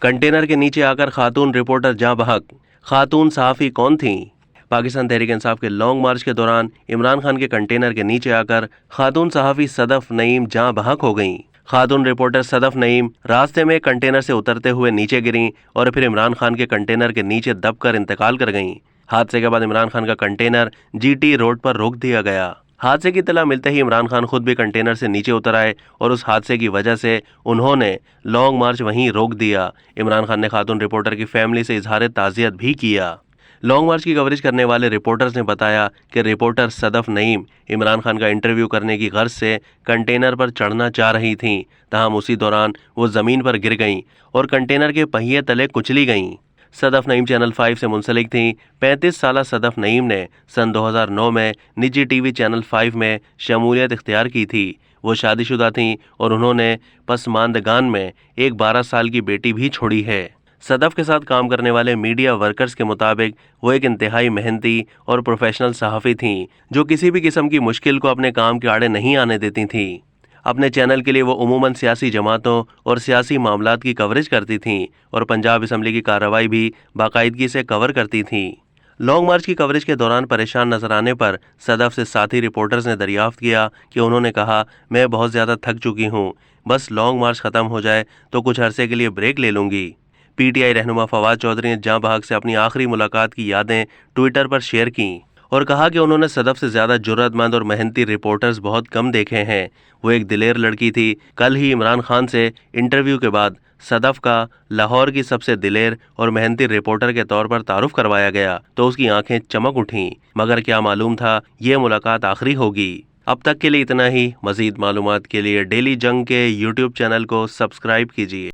Container के नीचे आकर खातून रिपोर्टर जाँ बहक। खातून सहाफ़ी कौन थीं? पाकिस्तान तहरीक इंसाफ के लॉन्ग मार्च के दौरान इमरान खान के कंटेनर के नीचे आकर खातून सहाफ़ी सदफ नईम जाँ बहक हो गईं। खातून रिपोर्टर सदफ नईम रास्ते में कंटेनर से उतरते हुए नीचे गिरीं और फिर इमरान खान के कंटेनर के नीचे दबकर इंतकाल कर गईं। हादसे के बाद इमरान खान का कंटेनर जीटी रोड पर रोक दिया गया। हादसे की इत्तला मिलते ही इमरान खान खुद भी कंटेनर से नीचे उतर आए और उस हादसे की वजह से उन्होंने लॉन्ग मार्च वहीं रोक दिया। इमरान खान ने खातून रिपोर्टर की फैमिली से इजहार ताज़ियत भी किया। लॉन्ग मार्च की कवरेज करने वाले रिपोर्टर्स ने बताया कि रिपोर्टर सदफ नईम इमरान खान का इंटरव्यू करने की गर्ज से कंटेनर पर चढ़ना चाह रही थीं, तहम उसी दौरान वो ज़मीन पर गिर गईं और कंटेनर के पहिए तले कुचली गईं। सदफ नईम चैनल 5 से मुंसलिक थीं। 35 साला सदफ नईम ने सन 2009 में निजी टीवी चैनल 5 में शमूलियत इख्तियार की थी। वो शादीशुदा थीं और उन्होंने पसमानदगान में एक 12 साल की बेटी भी छोड़ी है। सदफ के साथ काम करने वाले मीडिया वर्कर्स के मुताबिक वो एक इंतहाई मेहनती और प्रोफेशनल सहाफ़ी थीं, जो किसी भी किस्म की मुश्किल को अपने काम के आड़े नहीं आने देती थीं। अपने चैनल के लिए वो उमूमन सियासी जमातों और सियासी मामलात की कवरेज करती थीं और पंजाब असम्बली की कार्रवाई भी बाकायदगी से कवर करती थीं। लॉन्ग मार्च की कवरेज के दौरान परेशान नजर आने पर सदफ से साथी रिपोर्टर्स ने दरियाफ्त किया कि उन्होंने कहा, मैं बहुत ज़्यादा थक चुकी हूँ, बस लॉन्ग मार्च ख़त्म हो जाए तो कुछ अरसे के लिए ब्रेक ले लूँगी। पीटीआई रहनुमा फवाद चौधरी ने जाँ बहक से अपनी आखिरी मुलाकात की यादें ट्विटर पर शेयर की और कहा कि उन्होंने सदफ से ज़्यादा जुर्रतमंद और मेहनती रिपोर्टर्स बहुत कम देखे हैं। वो एक दिलेर लड़की थी। कल ही इमरान खान से इंटरव्यू के बाद सदफ का लाहौर की सबसे दिलेर और मेहनती रिपोर्टर के तौर पर तारुफ करवाया गया तो उसकी आंखें चमक उठीं, मगर क्या मालूम था ये मुलाकात आखिरी होगी। अब तक के लिए इतना ही। मज़ीद मालूमात के लिए डेली जंग के यूट्यूब चैनल को सब्सक्राइब कीजिए।